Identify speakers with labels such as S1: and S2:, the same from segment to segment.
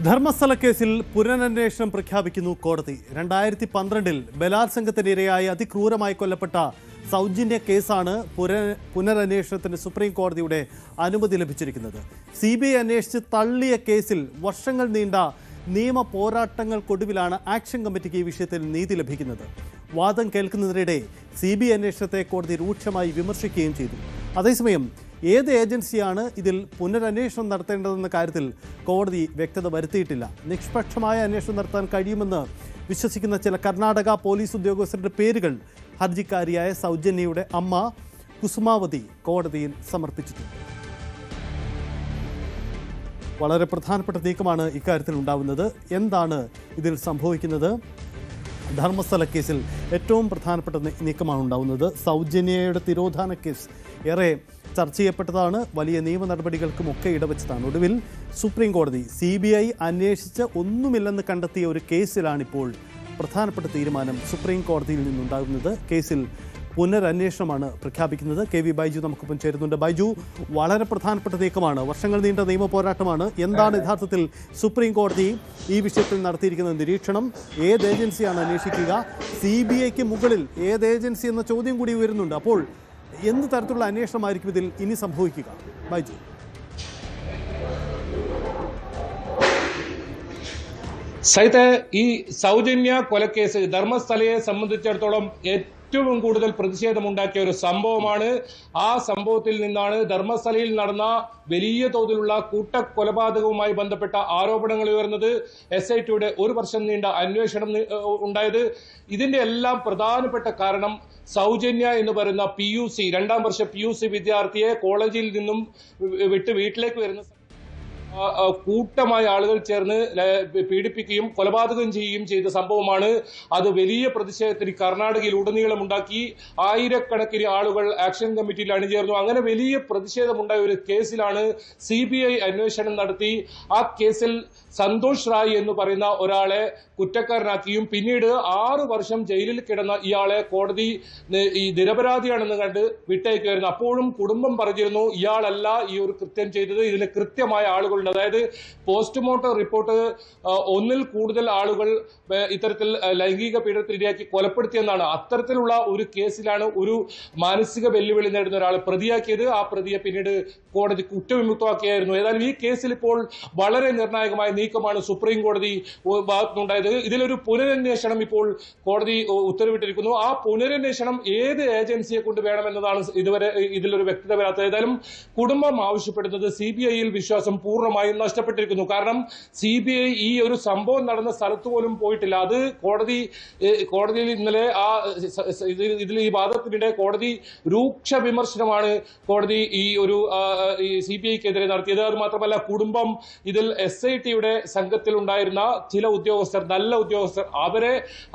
S1: ധർമ്മസ്ഥല കേസിൽ പുനരന്വേഷണം പ്രഖ്യാപിക്കുന്നു കോടതി. 2012-ൽ ബലാത്സംഗത്തിനിരയായി അതിക്രൂരമായി കൊല്ലപ്പെട്ട സൗജന്യ കേസാണ് പുനരന്വേഷണത്തിന് സുപ്രീം കോടതിയുടെ അനുമതി ലഭിച്ചിരിക്കുന്നത്. CBI അന്വേഷിച്ച് തള്ളിയ കേസിൽ വർഷങ്ങൾ നീണ്ട നിയമ പോരാട്ടങ്ങൾക്കൊടുവിലാണ് ആക്ഷൻ കമ്മിറ്റിക്ക് ഈ വിഷയത്തിൽ നീതി ലഭിക്കുന്നത്. വാദം കേൾക്കുന്നതിനിടെ CBI അന്വേഷണത്തെ കോടതി രൂക്ഷമായി വിമർശിക്കുകയും ചെയ്തു. അതേസമയം ഏത് ഏജൻസിയാണ് ഇതിൽ പുനരന്വേഷണം നടത്തേണ്ടതെന്ന കാര്യത്തിൽ കോടതി വ്യക്തത വരുത്തിയിട്ടില്ല. നിഷ്പക്ഷമായ അന്വേഷണം നടത്താൻ കഴിയുമെന്ന് വിശ്വസിക്കുന്ന ചില കർണാടക പോലീസ് ഉദ്യോഗസ്ഥരുടെ പേരുകൾ ഹർജിക്കാരിയായ സൗജന്യയുടെ അമ്മ കുസുമാവതി കോടതിയിൽ സമർപ്പിച്ചിട്ടുണ്ട്. വളരെ പ്രധാനപ്പെട്ട നീക്കമാണ് ഇക്കാര്യത്തിൽ ഉണ്ടാവുന്നത്. എന്താണ് ഇതിൽ സംഭവിക്കുന്നത്? ധർമ്മസ്ഥല കേസിൽ ഏറ്റവും പ്രധാനപ്പെട്ട നീക്കമാണ് ഉണ്ടാവുന്നത്. സൗജന്യയുടെ തിരോധാന കേസ് ഏറെ ചർച്ച ചെയ്യപ്പെട്ടതാണ്. വലിയ നിയമ നടപടികൾക്കുമൊക്കെ ഇടവെച്ചതാണ്. ഒടുവിൽ സുപ്രീം കോടതി CBI അന്വേഷിച്ച് ഒന്നുമില്ലെന്ന് കണ്ടെത്തിയ ഒരു കേസിലാണിപ്പോൾ പ്രധാനപ്പെട്ട തീരുമാനം സുപ്രീം കോടതിയിൽ നിന്നുണ്ടാകുന്നത്. കേസിൽ പുനരന്വേഷണമാണ് പ്രഖ്യാപിക്കുന്നത്. KV ബൈജു നമുക്കൊപ്പം ചേരുന്നുണ്ട്. ബൈജു, വളരെ പ്രധാനപ്പെട്ട നീക്കമാണ്, വർഷങ്ങൾ നീണ്ട നിയമ പോരാട്ടമാണ്. എന്താണ് യഥാർത്ഥത്തിൽ സുപ്രീം കോടതി ഈ വിഷയത്തിൽ നടത്തിയിരിക്കുന്ന നിരീക്ഷണം? ഏത് ഏജൻസിയാണ് അന്വേഷിക്കുക? CBIക്ക് മുകളിൽ ഏത് ഏജൻസി എന്ന ചോദ്യം കൂടി ഉയരുന്നുണ്ട്. അപ്പോൾ എന്ത് തരത്തിലുള്ള അന്വേഷണമായിരിക്കും ഇതിൽ ഇനി സംഭവിക്കുക? ബൈജു.
S2: സൈത്തെ, ഈ സൗജന്യ കൊലക്കേസ് ധർമ്മസ്ഥലയെ സംബന്ധിച്ചിടത്തോളം ഏറ്റവും കൂടുതൽ പ്രതിഷേധമുണ്ടാക്കിയ ഒരു സംഭവമാണ്. ആ സംഭവത്തിൽ നിന്നാണ് ധർമ്മസ്ഥലയിൽ നടന്ന വലിയ തോതിലുള്ള കൂട്ടക്കൊലപാതകവുമായി ബന്ധപ്പെട്ട ആരോപണങ്ങൾ ഉയർന്നത്. SITയുടെ ഒരു വർഷം നീണ്ട അന്വേഷണം ഉണ്ടായത്. ഇതിന്റെ എല്ലാം പ്രധാനപ്പെട്ട കാരണം സൗജന്യ എന്ന് പറയുന്ന PUC 2ാം വർഷ PUC വിദ്യാർത്ഥിയെ കോളേജിൽ നിന്നും വിട്ട് വീട്ടിലേക്ക് വരുന്ന കൂട്ടമായ ആളുകൾ ചേർന്ന് പീഡിപ്പിക്കുകയും കൊലപാതകം ചെയ്യുകയും ചെയ്ത സംഭവമാണ്. അത് വലിയ പ്രതിഷേധത്തിന് കർണാടകയിൽ ഉടനീളം ഉണ്ടാക്കി. ആയിരക്കണക്കിന് ആളുകൾ ആക്ഷൻ കമ്മിറ്റിയിൽ അണിചേർന്നു. അങ്ങനെ വലിയ പ്രതിഷേധമുണ്ടായ ഒരു കേസിലാണ് CBI അന്വേഷണം നടത്തി. ആ കേസിൽ സന്തോഷ് റായ് എന്ന് പറയുന്ന ഒരാളെ കുറ്റക്കാരനാക്കിയും പിന്നീട് 6 വർഷം ജയിലിൽ കിടന്ന ഇയാളെ കോടതി ഈ നിരപരാധിയാണെന്ന് കണ്ട് വിട്ടയക്കുമായിരുന്നു. അപ്പോഴും കുടുംബം പറഞ്ഞിരുന്നു ഇയാളല്ല ഈ ഒരു കൃത്യം ചെയ്തത്, ഇതിന് കൃത്യമായ ആളുകളുണ്ട്. അതായത് പോസ്റ്റ്മോർട്ടം റിപ്പോർട്ട് ഒന്നിൽ കൂടുതൽ ആളുകൾ ഇത്തരത്തിൽ ലൈംഗിക പീഡനത്തിനിരയാക്കി കൊലപ്പെടുത്തിയെന്നാണ്. അത്തരത്തിലുള്ള ഒരു കേസിലാണ് ഒരു മാനസിക വെല്ലുവിളി നേടുന്ന ഒരാളെ പ്രതിയാക്കിയത്. ആ പ്രതിയെ പിന്നീട് കോടതി കുറ്റവിമുക്തമാക്കിയായിരുന്നു. ഏതായാലും ഈ കേസിൽ ഇപ്പോൾ വളരെ നിർണായകമായ നീക്കമാണ് സുപ്രീം കോടതി ഭാഗത്തുനിന്നുണ്ടായത്. ഇതിലൊരു പുനരന്വേഷണം ഇപ്പോൾ കോടതി ഉത്തരവിട്ടിരിക്കുന്നു. ആ പുനരന്വേഷണം ഏത് ഏജൻസിയെ കൊണ്ട് വേണമെന്നതാണ് ഇതുവരെ ഇതിലൊരു വ്യക്തത വരാത്തത്. ഏതായാലും കുടുംബം ആവശ്യപ്പെടുന്നത് CBIയിൽ വിശ്വാസം പൂർണ്ണമായും നഷ്ടപ്പെട്ടിരിക്കുന്നു. കാരണം CBI ഈ ഒരു സംഭവം നടന്ന സ്ഥലത്ത് പോലും പോയിട്ടില്ല. അത് കോടതിയിൽ ഇന്നലെ ഇതിൽ ഈ വാദത്തിനിടെ കോടതി രൂക്ഷ വിമർശനമാണ് കോടതി ഈ ഒരു CBIക്കെതിരെ നടത്തിയത്. അത് മാത്രമല്ല, കുടുംബം ഇതിൽ SITയുടെ സംഘത്തിൽ ഉണ്ടായിരുന്ന ചില ഉദ്യോഗസ്ഥർ, നല്ല ഉദ്യോഗസ്ഥർ,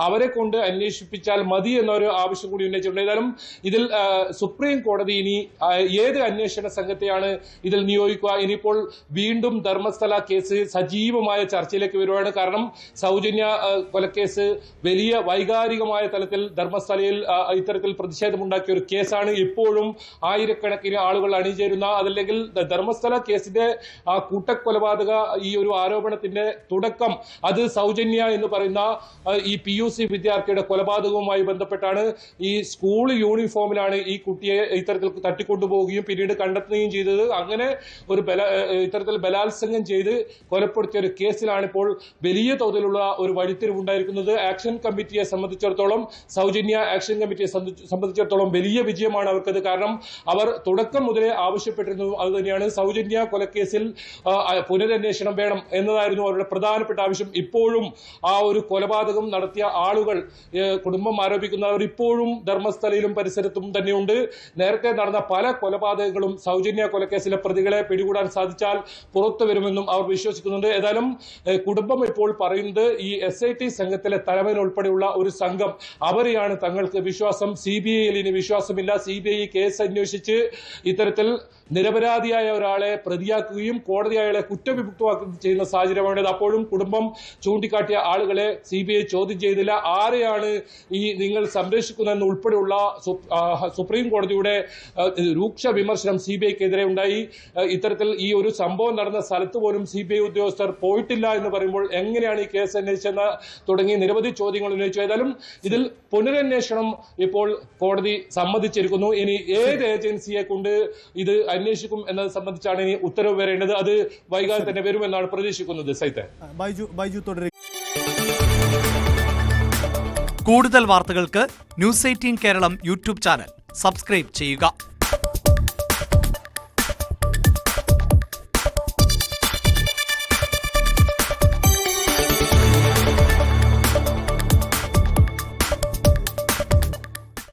S2: അവരെ കൊണ്ട് അന്വേഷിപ്പിച്ചാൽ മതി എന്നൊരു ആവശ്യം കൂടി ഉന്നയിച്ചിട്ടുണ്ട്. ഏതായാലും ഇതിൽ സുപ്രീം കോടതി ഇനി ഏത് അന്വേഷണ സംഘത്തെയാണ് ഇതിൽ നിയോഗിക്കുക? ഇനിയിപ്പോൾ വീണ്ടും ധർമ്മസ്ഥല കേസ് സജീവമായ ചർച്ചയിലേക്ക് വരുവാണ്. കാരണം സൗജന്യ കൊലക്കേസ് വലിയ വൈകാരികമായ തലത്തിൽ ധർമ്മസ്ഥലയിൽ ഇത്തരത്തിൽ പ്രതിഷേധമുണ്ടാക്കിയ ഒരു കേസാണ്. ഇപ്പോഴും ആയിരക്കണക്കിന് ആളുകൾ അണിചേരുന്ന, അതല്ലെങ്കിൽ ധർമ്മസ്ഥല കേസിന്റെ ആ കൂട്ടക്കൊലപാതക ഈ ഒരു ആരോപണത്തിന്റെ തുടക്കം അത് സൗജന്യ എന്ന് പറയുന്ന ഈ PUC വിദ്യാർത്ഥിയുടെ കൊലപാതകവുമായി ബന്ധപ്പെട്ടാണ്. ഈ സ്കൂൾ യൂണിഫോമിലാണ് ഈ കുട്ടിയെ ഇത്തരത്തിൽ തട്ടിക്കൊണ്ടുപോവുകയും പിന്നീട് കണ്ടെത്തുകയും ചെയ്തത്. അങ്ങനെ ഒരു ഇത്തരത്തിൽ ബലാത്സംഗം ചെയ്ത് കൊലപ്പെടുത്തിയ ഒരു കേസിലാണ് ഇപ്പോൾ വലിയ തോതിലുള്ള ഒരു വഴിത്തിരിവുണ്ടായിരിക്കുന്നത്. ആക്ഷൻ കമ്മിറ്റിയെ സംബന്ധിച്ചിടത്തോളം, സൗജന്യ ആക്ഷൻ കമ്മിറ്റിയെ സംബന്ധിച്ചിടത്തോളം വലിയ വിജയമാണ് അവർക്കത്. കാരണം അവർ തുടക്കം മുതലേ ആവശ്യപ്പെട്ടിരുന്നു അത് തന്നെയാണ്, സൗജന്യ കൊലക്കേസിൽ പുനരന്വേഷണം വേണം എന്നതായിരുന്നു അവരുടെ പ്രധാനപ്പെട്ട ആവശ്യം. ഇപ്പോഴും ആ ഒരു കൊലപാതകം നടത്തിയ ആളുകൾ, കുടുംബം ആരോപിക്കുന്നവർ ഇപ്പോഴും ധർമ്മസ്ഥലയിലും പരിസരത്തും തന്നെയുണ്ട്. നേരത്തെ നടന്ന പല കൊലപാതകങ്ങളും സൗജന്യ കൊലക്കേസിലെ പ്രതികളെ പിടികൂടാൻ സാധിച്ചാൽ പുറത്തു വരുമെന്നും അവർ വിശ്വസിക്കുന്നുണ്ട്. ഏതായാലും കുടുംബം ഇപ്പോൾ പറയുന്നത് ഈ SIT സംഘത്തിലെ തലവൻ ഉൾപ്പെടെയുള്ള ഒരു സംഘം, അവരെയാണ് തങ്ങൾക്ക് വിശ്വാസം. CBIയിൽ ഇനി വിശ്വാസമില്ല. CBI കേസ് അന്വേഷിച്ച് ഇത്തരത്തിൽ നിരപരാധിയായ ഒരാളെ പ്രതിയാക്കുകയും കോടതി അയാളെ കുറ്റവിമുക്തമാക്കുകയും ചെയ്യുന്ന സാഹചര്യമാണ്. അപ്പോഴും കുടുംബം ചൂണ്ടിക്കാട്ടിയ ആളുകളെ CBI ചോദ്യം ചെയ്തില്ല. ആരെയാണ് ഈ നിങ്ങൾ സംരക്ഷിക്കുന്നതെന്ന് ഉൾപ്പെടെയുള്ള സുപ്രീം കോടതിയുടെ രൂക്ഷ വിമർശനം CBIക്കെതിരെ ഉണ്ടായി. ഇത്തരത്തിൽ ഈ ഒരു സംഭവം നടന്ന സ്ഥലത്ത് പോലും CBI ഉദ്യോഗസ്ഥർ പോയിട്ടില്ല എന്ന് പറയുമ്പോൾ എങ്ങനെയാണ് ഈ കേസ് അന്വേഷിച്ചെന്ന് തുടങ്ങി നിരവധി ചോദ്യങ്ങൾ ഉന്നയിച്ചു. ഏതായാലും ഇതിൽ പുനരന്വേഷണം ഇപ്പോൾ കോടതി സമ്മതിച്ചിരിക്കുന്നു. ഇനി ഏത് ഏജൻസിയെ കൊണ്ട് ഇത് അന്വേഷിക്കും എന്നത് സംബന്ധിച്ചാണ് ഇനി ഉത്തരവ് വരേണ്ടത്. അത് വൈകാതെ തന്നെ വരുമെന്നാണ് പ്രതീക്ഷിക്കുന്നത്. സൈത്തെ,
S1: ബൈജു തുടരുക.
S3: കൂടുതൽ വാർത്തകൾക്ക് News 18 Keralam YouTube channel subscribe ചെയ്യുക.